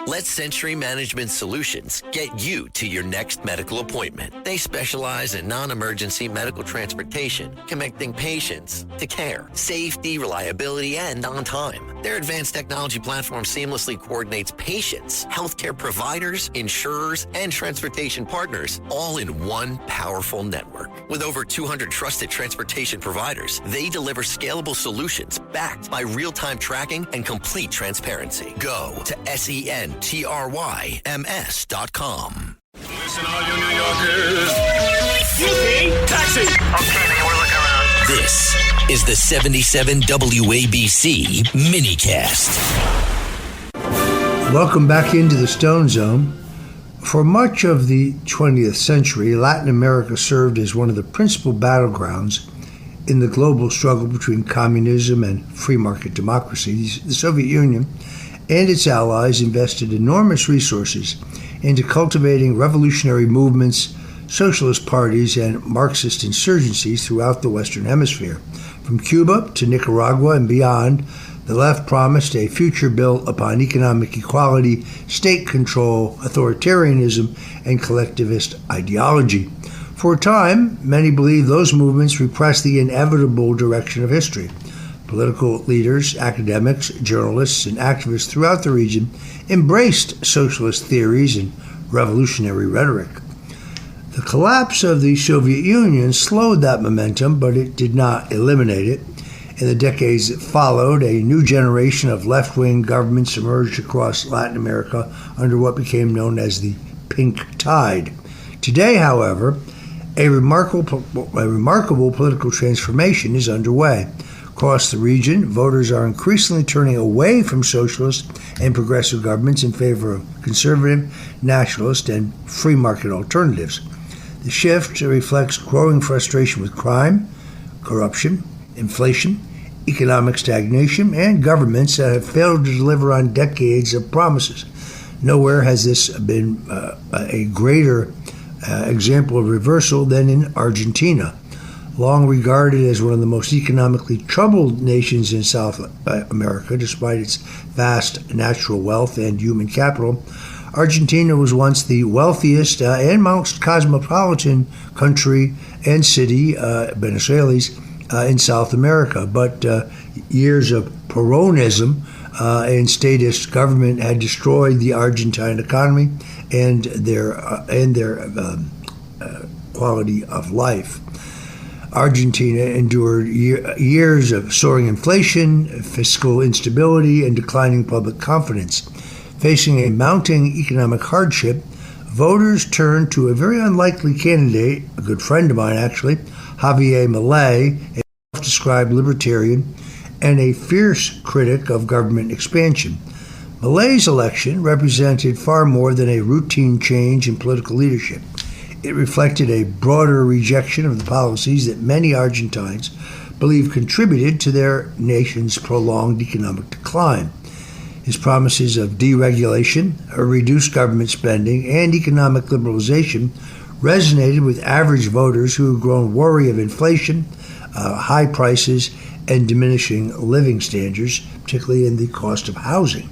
Let Century Management Solutions get you to your next medical appointment. They specialize in non-emergency medical transportation, connecting patients to care, safety, reliability, and on time. Their advanced technology platform seamlessly coordinates patients, healthcare providers, insurers, and transportation partners all in one powerful network. With over 200 trusted transportation providers, they deliver scalable solutions backed by real-time tracking and complete transparency. Go to SENTRYMS.com. Listen, all you New Yorkers. Taxi! Okay, man, we're looking around. This is the 77 WABC minicast. Welcome back into the Stone Zone. For much of the 20th century, Latin America served as one of the principal battlegrounds in the global struggle between communism and free market democracies. The Soviet Union and its allies invested enormous resources into cultivating revolutionary movements, socialist parties, and Marxist insurgencies throughout the Western Hemisphere. From Cuba to Nicaragua and beyond, the left promised a future built upon economic equality, state control, authoritarianism, and collectivist ideology. For a time, many believed those movements repressed the inevitable direction of history. Political leaders, academics, journalists, and activists throughout the region embraced socialist theories and revolutionary rhetoric. The collapse of the Soviet Union slowed that momentum, but it did not eliminate it. In the decades that followed, a new generation of left-wing governments emerged across Latin America under what became known as the Pink Tide. Today, however, a remarkable political transformation is underway. Across the region, voters are increasingly turning away from socialist and progressive governments in favor of conservative, nationalist, and free market alternatives. The shift reflects growing frustration with crime, corruption, inflation, economic stagnation, and governments that have failed to deliver on decades of promises. Nowhere has this been a greater example of reversal than in Argentina. Long regarded as one of the most economically troubled nations in South America, despite its vast natural wealth and human capital, Argentina was once the wealthiest and most cosmopolitan country and city, Buenos Aires, in South America. But years of Peronism and statist government had destroyed the Argentine economy and their quality of life. Argentina endured years of soaring inflation, fiscal instability, and declining public confidence. Facing a mounting economic hardship, voters turned to a very unlikely candidate, a good friend of mine actually, Javier Milei, a self-described libertarian and a fierce critic of government expansion. Milei's election represented far more than a routine change in political leadership. It reflected a broader rejection of the policies that many Argentines believe contributed to their nation's prolonged economic decline. His promises of deregulation, reduced government spending, and economic liberalization resonated with average voters who had grown wary of inflation, high prices, and diminishing living standards, particularly in the cost of housing.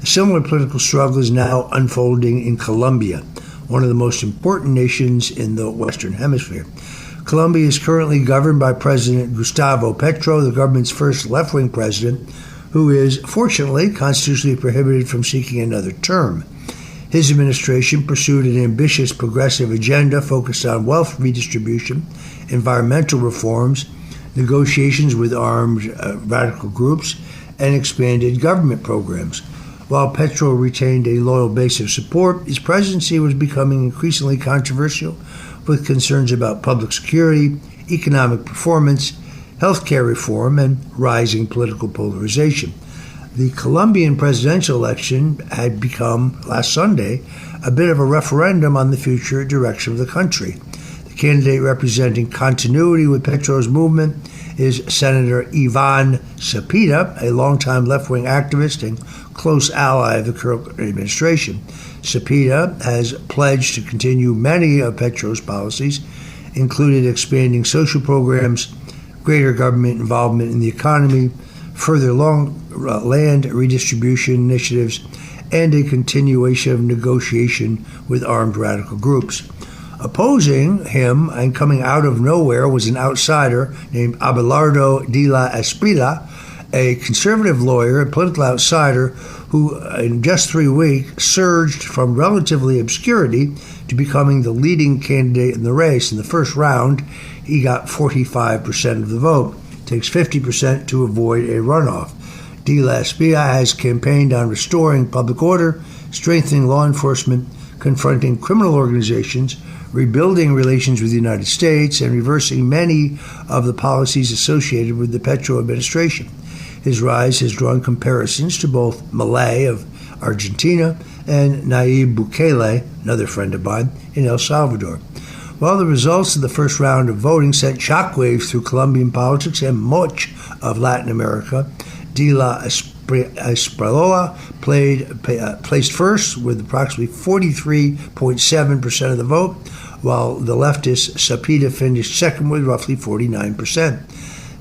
A similar political struggle is now unfolding in Colombia, one of the most important nations in the Western Hemisphere. Colombia is currently governed by President Gustavo Petro, the government's first left-wing president, who is, fortunately, constitutionally prohibited from seeking another term. His administration pursued an ambitious progressive agenda focused on wealth redistribution, environmental reforms, negotiations with armed radical groups, and expanded government programs. While Petro retained a loyal base of support, his presidency was becoming increasingly controversial, with concerns about public security, economic performance, healthcare reform, and rising political polarization. The Colombian presidential election had become, last Sunday, a bit of a referendum on the future direction of the country. The candidate representing continuity with Petro's movement is Senator Ivan Cepeda, a longtime left-wing activist and close ally of the current administration. Cepeda has pledged to continue many of Petro's policies, including expanding social programs, greater government involvement in the economy, further land redistribution initiatives, and a continuation of negotiation with armed radical groups. Opposing him and coming out of nowhere was an outsider named Abelardo de la Espriella, a conservative lawyer and political outsider who, in just 3 weeks, surged from relatively obscurity to becoming the leading candidate in the race. In the first round, he got 45% of the vote. It takes 50% to avoid a runoff. De la Espriella has campaigned on restoring public order, strengthening law enforcement, confronting criminal organizations, rebuilding relations with the United States, and reversing many of the policies associated with the Petro administration. His rise has drawn comparisons to both Milei of Argentina and Nayib Bukele, another friend of mine, in El Salvador. While the results of the first round of voting sent shockwaves through Colombian politics and much of Latin America, de la Espriella placed first with approximately 43.7% of the vote, while the leftist Cepeda finished second with roughly 49%.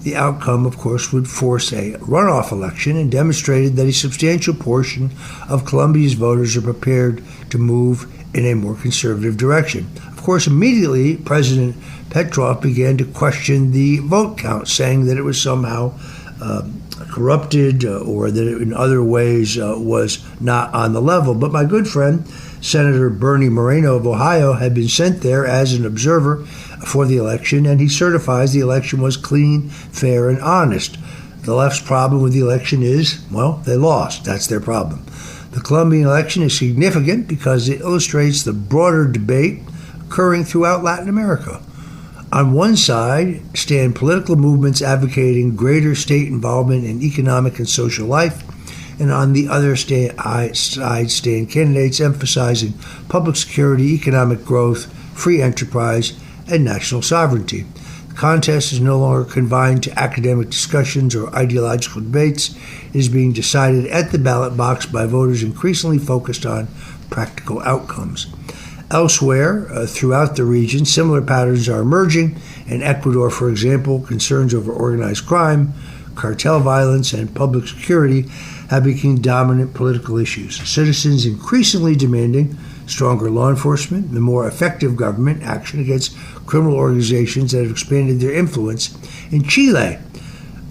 The outcome, of course, would force a runoff election and demonstrated that a substantial portion of Colombia's voters are prepared to move in a more conservative direction. Of course, immediately, President Petro began to question the vote count, saying that it was somehow corrupted or that it in other ways was not on the level. But my good friend, Senator Bernie Moreno of Ohio, had been sent there as an observer for the election, and he certifies the election was clean, fair, and honest. The left's problem with the election is, well, they lost. That's their problem. The Colombian election is significant because it illustrates the broader debate occurring throughout Latin America. On one side stand political movements advocating greater state involvement in economic and social life, and on the other side stand candidates emphasizing public security, economic growth, free enterprise, and national sovereignty. The contest is no longer confined to academic discussions or ideological debates. It is being decided at the ballot box by voters increasingly focused on practical outcomes. Elsewhere, throughout the region, similar patterns are emerging. In Ecuador, for example, concerns over organized crime, cartel violence, and public security have become dominant political issues. Citizens increasingly demanding stronger law enforcement and more effective government action against criminal organizations that have expanded their influence. In Chile,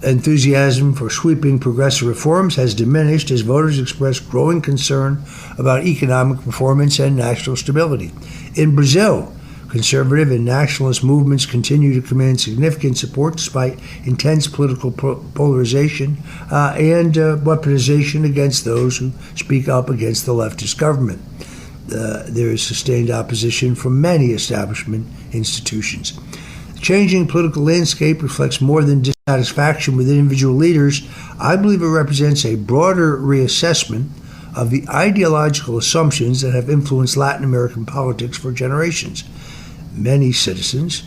enthusiasm for sweeping progressive reforms has diminished as voters express growing concern about economic performance and national stability. In Brazil, conservative and nationalist movements continue to command significant support despite intense political polarization and weaponization against those who speak up against the leftist government. There is sustained opposition from many establishment institutions. The changing political landscape reflects more than dissatisfaction with individual leaders. I believe it represents a broader reassessment of the ideological assumptions that have influenced Latin American politics for generations. Many citizens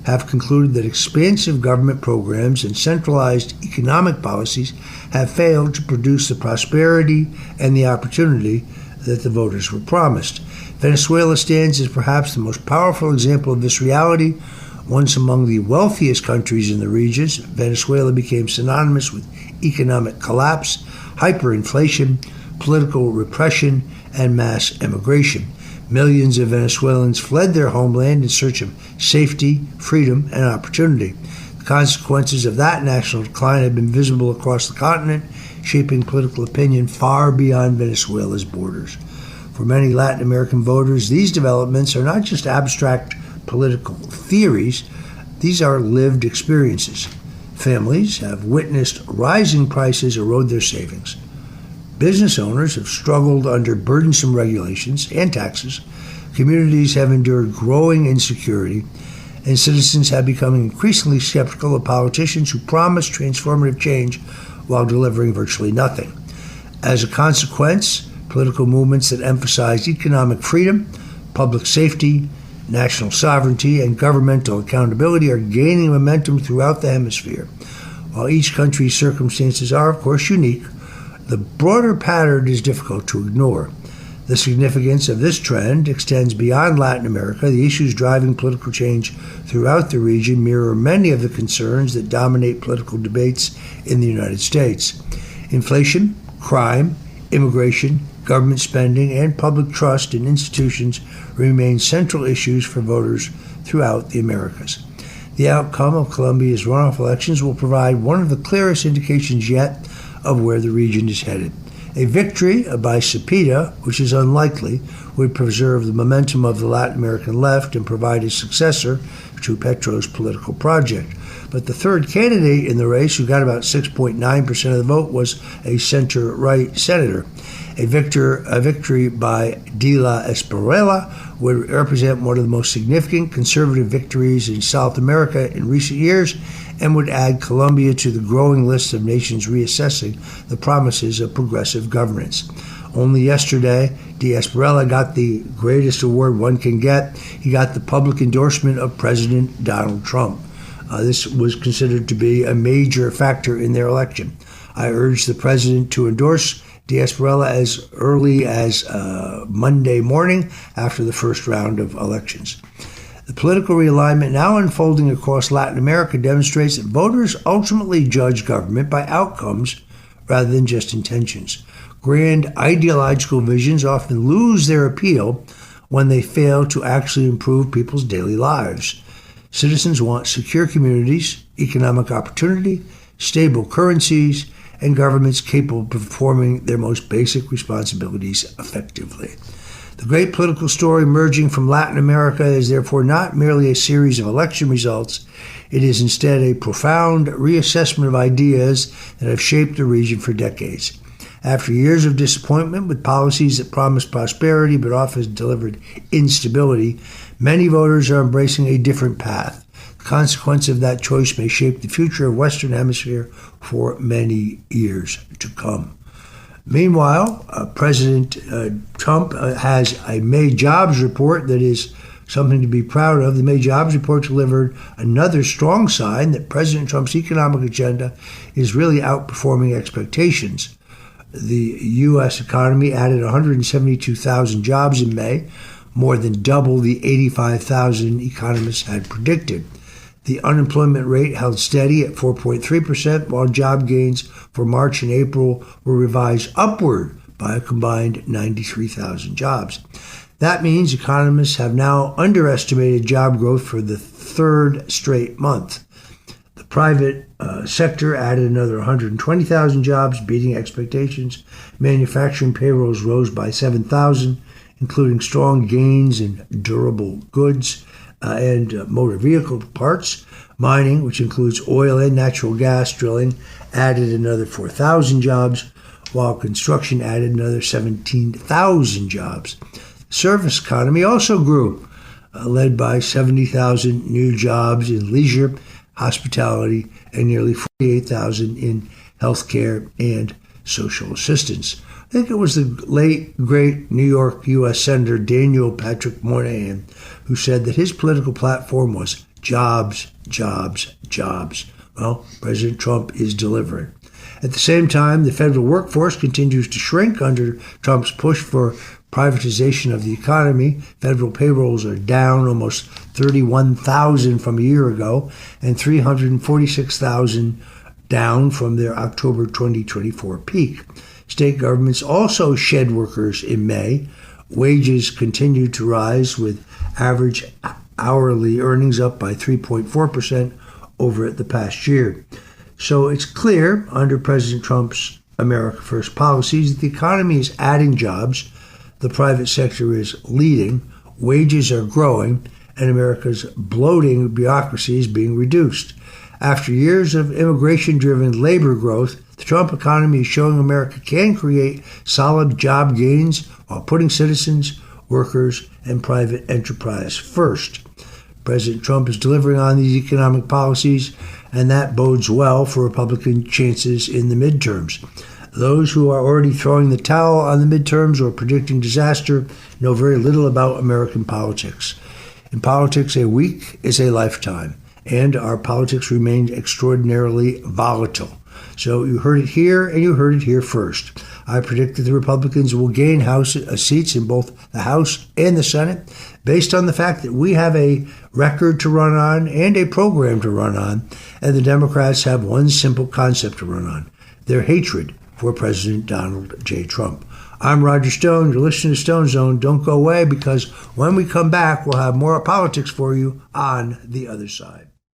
have concluded that expansive government programs and centralized economic policies have failed to produce the prosperity and the opportunity that the voters were promised. Venezuela stands as perhaps the most powerful example of this reality. Once among the wealthiest countries in the region, Venezuela became synonymous with economic collapse, hyperinflation, political repression, and mass immigration. Millions of Venezuelans fled their homeland in search of safety, freedom, and opportunity. The consequences of that national decline have been visible across the continent, shaping political opinion far beyond Venezuela's borders. For many Latin American voters, these developments are not just abstract political theories, these are lived experiences. Families have witnessed rising prices erode their savings. Business owners have struggled under burdensome regulations and taxes. Communities have endured growing insecurity, and citizens have become increasingly skeptical of politicians who promise transformative change while delivering virtually nothing. As a consequence, political movements that emphasize economic freedom, public safety, national sovereignty, and governmental accountability are gaining momentum throughout the hemisphere. While each country's circumstances are, of course, unique, the broader pattern is difficult to ignore. The significance of this trend extends beyond Latin America. The issues driving political change throughout the region mirror many of the concerns that dominate political debates in the United States. Inflation, crime, immigration, government spending, and public trust in institutions remain central issues for voters throughout the Americas. The outcome of Colombia's runoff elections will provide one of the clearest indications yet of where the region is headed. A victory by Cepeda, which is unlikely, would preserve the momentum of the Latin American left and provide a successor to Petro's political project. But the third candidate in the race, who got about 6.9% of the vote, was a center-right senator. A victory by De La Espriella would represent one of the most significant conservative victories in South America in recent years and would add Colombia to the growing list of nations reassessing the promises of progressive governance. Only yesterday, De Espriella got the greatest award one can get. He got the public endorsement of President Donald Trump. This was considered to be a major factor in their election. I urge the president to endorse De Espriella as early as Monday morning after the first round of elections. The political realignment now unfolding across Latin America demonstrates that voters ultimately judge government by outcomes rather than just intentions. Grand ideological visions often lose their appeal when they fail to actually improve people's daily lives. Citizens want secure communities, economic opportunity, stable currencies, and governments capable of performing their most basic responsibilities effectively. The great political story emerging from Latin America is therefore not merely a series of election results. It is instead a profound reassessment of ideas that have shaped the region for decades. After years of disappointment with policies that promised prosperity but often delivered instability, many voters are embracing a different path. The consequence of that choice may shape the future of Western Hemisphere for many years to come. Meanwhile, President Trump has a May jobs report that is something to be proud of. The May jobs report delivered another strong sign that President Trump's economic agenda is really outperforming expectations. The U.S. economy added 172,000 jobs in May, more than double the 85,000 economists had predicted. The unemployment rate held steady at 4.3%, while job gains for March and April were revised upward by a combined 93,000 jobs. That means economists have now underestimated job growth for the third straight month. The private sector added another 120,000 jobs, beating expectations. Manufacturing payrolls rose by 7,000, including strong gains in durable goods and motor vehicle parts. Mining, which includes oil and natural gas drilling, added another 4,000 jobs, while construction added another 17,000 jobs. The service economy also grew, led by 70,000 new jobs in leisure, hospitality, and nearly 48,000 in healthcare and social assistance. I think it was the late, great New York U.S. Senator Daniel Patrick Moynihan who said that his political platform was jobs, jobs, jobs. Well, President Trump is delivering. At the same time, the federal workforce continues to shrink under Trump's push for privatization of the economy. Federal payrolls are down almost 31,000 from a year ago and 346,000 down from their October 2024 peak. State governments also shed workers in May. Wages continued to rise, with average hourly earnings up by 3.4% over the past year. So it's clear under President Trump's America First policies that the economy is adding jobs, the private sector is leading, wages are growing, and America's bloating bureaucracy is being reduced. After years of immigration-driven labor growth, the Trump economy is showing America can create solid job gains while putting citizens, workers, and private enterprise first. President Trump is delivering on these economic policies, and that bodes well for Republican chances in the midterms. Those who are already throwing the towel on the midterms or predicting disaster know very little about American politics. In politics, a week is a lifetime, and our politics remain extraordinarily volatile. So you heard it here, and you heard it here first. I predict that the Republicans will gain House seats in both the House and the Senate based on the fact that we have a record to run on and a program to run on, and the Democrats have one simple concept to run on: their hatred for President Donald J. Trump. I'm Roger Stone. You're listening to Stone Zone. Don't go away, because when we come back, we'll have more politics for you on the other side.